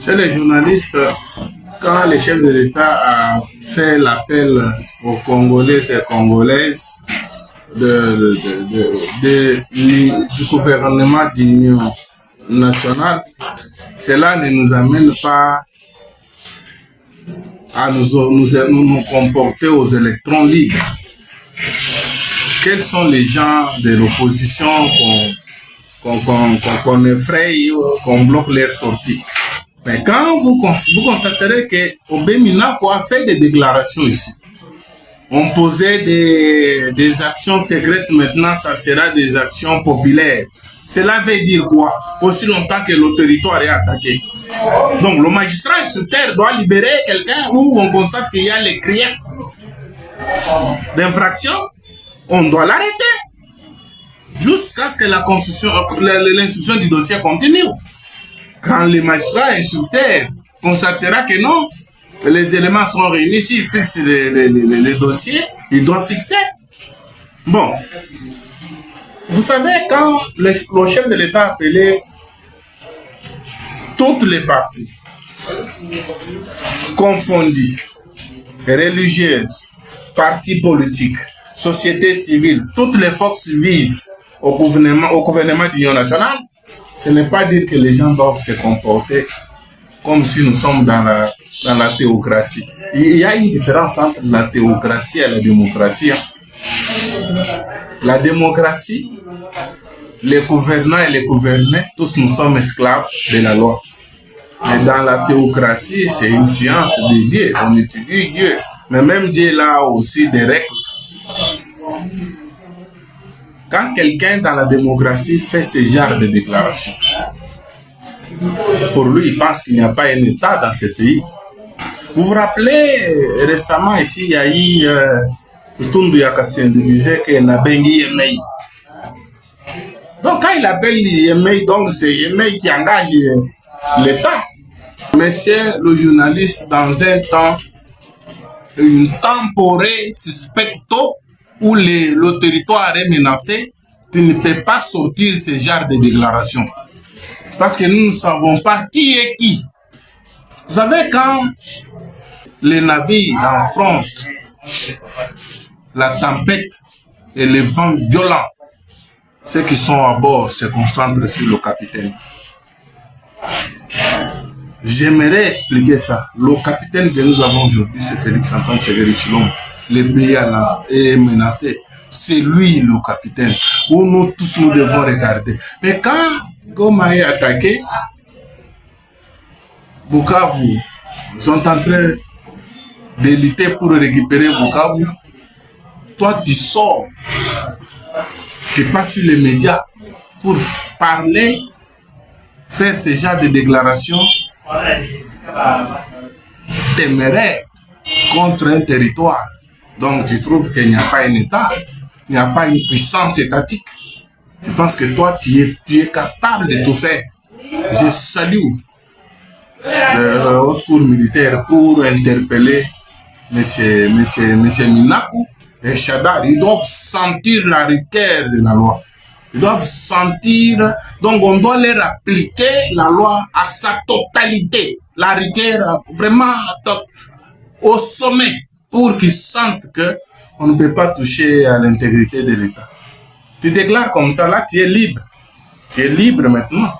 Chez les journalistes, quand le chef de l'État a fait l'appel aux Congolais et Congolaises du gouvernement d'union nationale, cela ne nous amène pas à nous comporter aux électrons libres. Quels sont les gens de l'opposition qu'on effraie, qu'on bloque leur sortie? Mais quand vous constaterez que Obemina a fait des déclarations ici, on posait des actions secrètes, maintenant ça sera des actions populaires. Cela veut dire quoi? Aussi longtemps que le territoire est attaqué. Donc le magistrat sur terre doit libérer quelqu'un où on constate qu'il y a les griefs d'infraction, on doit l'arrêter jusqu'à ce que l'instruction du dossier continue. Quand le magistrat insulté constatera que non, les éléments sont réunis, s'il fixe les dossiers, il doit fixer. Bon, vous savez, quand le chef de l'État a appelé toutes les parties confondues, religieuses, partis politiques, société civile, toutes les forces vives au gouvernement d'union nationale, ce n'est pas dire que les gens doivent se comporter comme si nous sommes dans la théocratie. Il y a une différence entre la théocratie et la démocratie. La démocratie, les gouvernants et les gouvernés, tous nous sommes esclaves de la loi. Mais dans la théocratie, c'est une science de Dieu, on étudie Dieu. Mais même Dieu a aussi des règles. Quand quelqu'un dans la démocratie fait ce genre de déclaration, pour lui, il pense qu'il n'y a pas un État dans ce pays. Vous vous rappelez, récemment ici, il y a eu Tundu Yakassende qui disait qu'il n'a pas Yemei. Donc quand il appelle Yemei, donc c'est Yemei qui engage l'État. Monsieur le journaliste, dans un temps, une temporée suspecto où le territoire est menacé, tu ne peux pas sortir ce genre de déclaration. Parce que nous ne savons pas qui est qui. Vous savez, quand les navires affrontent la tempête et les vents violents, ceux qui sont à bord se concentrent sur le capitaine. J'aimerais expliquer ça. Le capitaine que nous avons aujourd'hui, c'est Félix Antoine Tshisekedi Tshilombo. Le pays est menacé. C'est lui le capitaine. Où nous tous nous devons regarder. Mais quand Goma est attaqué, Bukavu sont en train de lutter pour récupérer Bukavu. Toi, tu sors, tu passes sur les médias pour parler, faire ce genre de déclaration téméraire contre un territoire. Donc, tu trouves qu'il n'y a pas un État, il n'y a pas une puissance étatique. Tu penses que toi, tu es capable de tout faire. Je salue le haute cour militaire pour interpeller M. Minaku et Chadar. Ils doivent sentir la rigueur de la loi. Ils doivent sentir, donc on doit leur appliquer la loi à sa totalité. La rigueur vraiment au sommet pour qu'ils sentent qu'on ne peut pas toucher à l'intégrité de l'État. Tu déclares comme ça, là tu es libre. Tu es libre maintenant.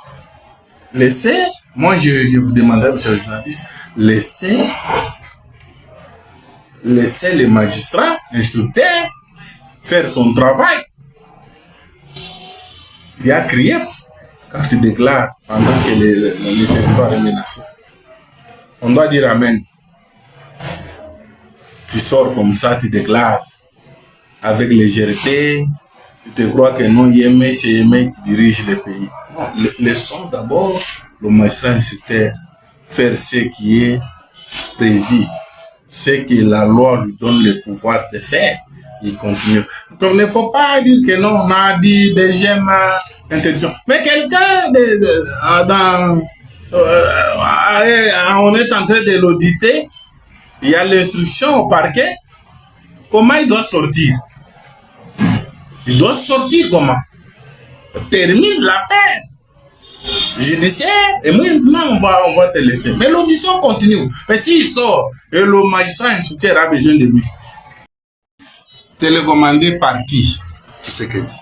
Laissez, moi je vous demanderai, monsieur le journaliste, laissez les magistrats, instructeurs, faire son travail. Il y a grief quand tu déclares pendant que le territoire est menacé. On doit dire Amen. Tu sors comme ça, tu déclares avec légèreté. Tu te crois que non, Yémé, c'est Yémé qui dirige le pays. Non, laissons d'abord le magistrat instructeur faire ce qui est prévu, ce que la loi lui donne le pouvoir de faire. Il continue. Donc, il ne faut pas dire que non, on a dit des gemmes interdiction. Mais quelqu'un on est en train de l'auditer, il y a l'instruction au parquet. Comment il doit sortir? Il doit sortir comment? Termine l'affaire. judiciaire, et maintenant on va te laisser. Mais l'audition continue. Mais s'il sort et le magistrat instructeur a besoin de lui, télécommandé par qui?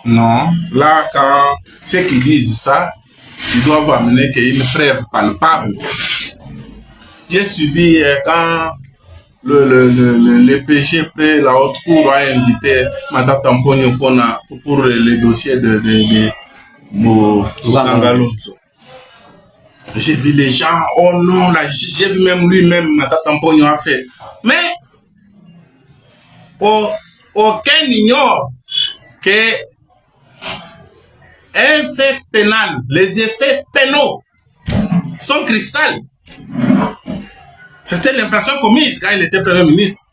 Non, là, quand ceux qui disent ça, ils doivent amener une preuve palpable. J'ai suivi quand le PG près la haute cour a invité Mme Tamponio pour le dossier de Mangaloso. J'ai vu les gens, oh non, j'ai vu même lui-même, Mme Tamponio a fait. Mais aucun n'ignore que un fait pénal, les effets pénaux sont cristals. C'était l'infraction commise quand il était Premier ministre.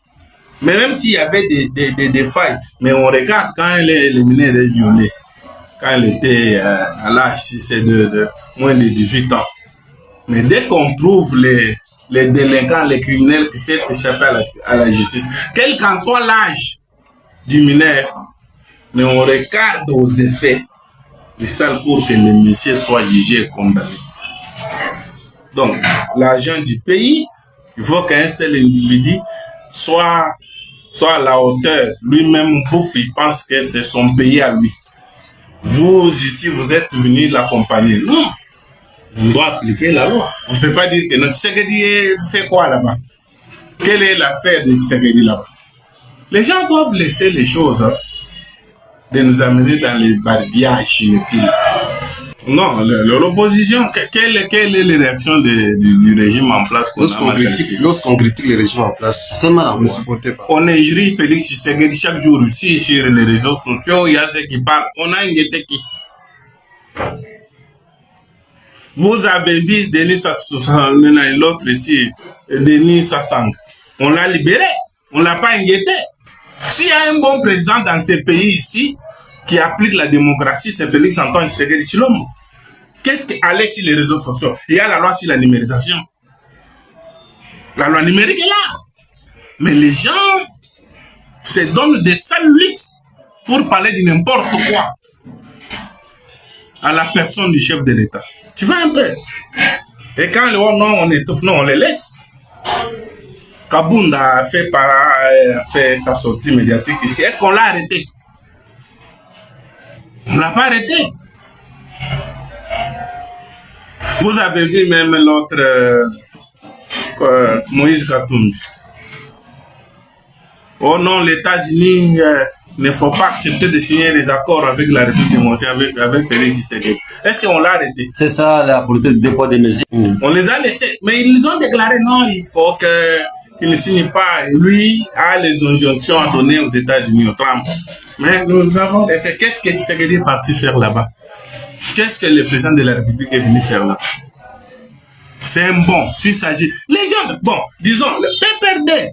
Mais même s'il y avait des failles, mais on regarde quand il est éliminé des violets, quand il était à l'âge de moins de 18 ans. Mais dès qu'on trouve les délinquants, les criminels qui s'est échappé à la justice, quel qu'en soit l'âge du mineur, mais on regarde aux effets de ça pour que le monsieur soit jugé et condamné. Donc, l'argent du pays, il faut qu'un seul individu soit à la hauteur. Lui-même, bouffe, il pense que c'est son pays à lui. Vous, ici, vous êtes venus l'accompagner. Non, on doit appliquer la loi. On ne peut pas dire que notre Tshisekedi fait quoi là-bas? Quelle est l'affaire de Tshisekedi là-bas? Les gens doivent laisser les choses de nous amener dans les barbillages inutiles. Non, l'opposition, quelle est la réaction du régime en place? Lorsqu'on critique le régime en place, on ne supportait pas. On injurie Félix Tshisekedi chaque jour aussi sur les réseaux sociaux, il y a ceux qui parlent. On a inquiété qui? Vous avez vu Denis Sassang, l'autre ici, Denis Sassang. On l'a libéré, on ne l'a pas inquiété. S'il y a un bon président dans ce pays ici, qui applique la démocratie, c'est Félix Antoine Tshisekedi Tshilombo. Qu'est-ce qui allait sur les réseaux sociaux? Il y a la loi sur la numérisation. La loi numérique est là. Mais les gens se donnent des sales luxe pour parler de n'importe quoi à la personne du chef de l'État. Tu vois un peu? Et quand le non, on étouffe, non, on les laisse. Kabunda a fait sa sortie médiatique ici. Est-ce qu'on l'a arrêté? On ne l'a pas arrêté. Vous avez vu même l'autre Moïse Katumbi. Oh non, les États-Unis ne faut pas accepter de signer les accords avec la République démocratique, avec Félix Tshisekedi. Est-ce qu'on l'a arrêté? C'est ça la politique de dépôt de mesures. On les a laissés. Mais ils ont déclaré non, il faut qu'il ne signe pas. Lui a les injonctions à donner aux États-Unis, au Trump. Mais nous avons... Qu'est-ce que Tshisekedi est parti faire là-bas? Qu'est-ce que le président de la République est venu faire là? C'est un bon. S'il s'agit... Les gens, bon, disons, le PPRD,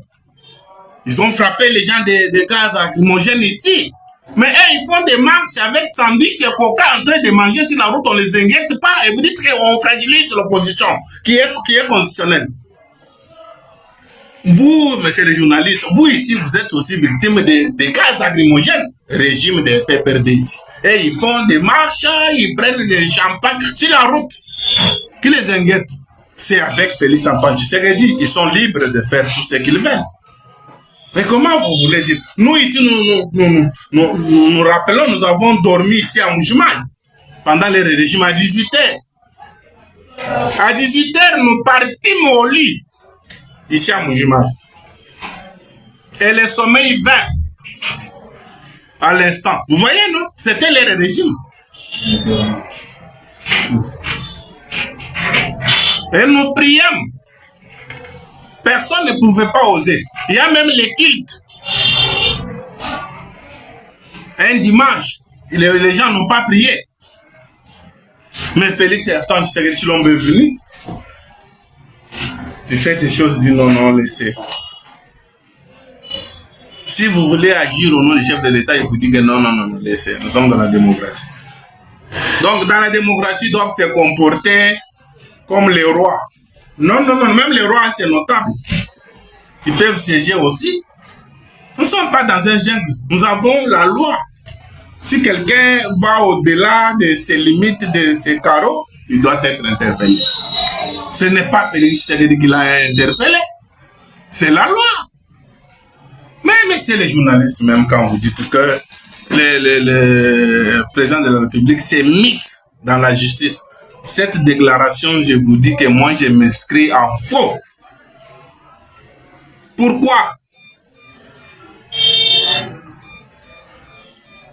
ils ont frappé les gens des gaz lacrymogènes ici. Mais eux, ils font des marches avec sandwich et coca en train de manger sur la route, on les inquiète pas. Et vous dites qu'on fragilise l'opposition, qui est constitutionnelle. Vous, messieurs les journalistes, vous ici, vous êtes aussi victimes des gaz lacrymogènes, régime des PPRD ici. Et ils font des marches, ils prennent des champagnes sur la route. Qui les inquiète? C'est avec Félix Antoine Tshisekedi, ils sont libres de faire tout ce qu'ils veulent. Mais comment vous voulez dire? Nous ici, nous rappelons, nous avons dormi ici à Moujimaï pendant le régime à 18h. À 18h, nous partîmes au lit ici à Moujimaï. Et le sommeil vint à l'instant. Vous voyez, non? C'était le régime. Et nous prions. Personne ne pouvait pas oser. Il y a même les cultes. Un dimanche, les gens n'ont pas prié. Mais Félix Antoine Tshisekedi Tshilombo est venu. Tu fais des choses du non, laissez. Si vous voulez agir au nom du chef de l'État, il vous dit que non, laissez. Nous sommes dans la démocratie. Donc, dans la démocratie, ils doivent se comporter comme les rois. Non, même les rois, c'est notable. Ils peuvent siéger aussi. Nous ne sommes pas dans un jungle. Nous avons la loi. Si quelqu'un va au-delà de ses limites, de ses carreaux, il doit être interpellé. Ce n'est pas Félix Tshisekedi qui l'a interpellé, c'est la loi. Mais messieurs les journalistes, même quand vous dites que le président de la République c'est mixte dans la justice, cette déclaration, je vous dis que moi je m'inscris en faux. Pourquoi?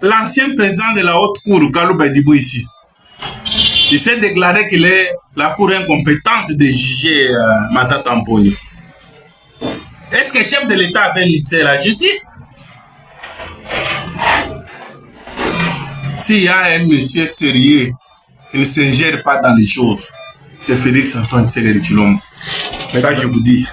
L'ancien président de la haute cour, Gallo Badibou ici, il s'est déclaré qu'il est la cour incompétente de juger Matata Mponi. Est-ce que le chef de l'État avait mixé la justice? S'il y a un monsieur sérieux qui ne s'ingère pas dans les choses, c'est Félix Antoine Tshisekedi Tshilombo. Ça, je vous dis.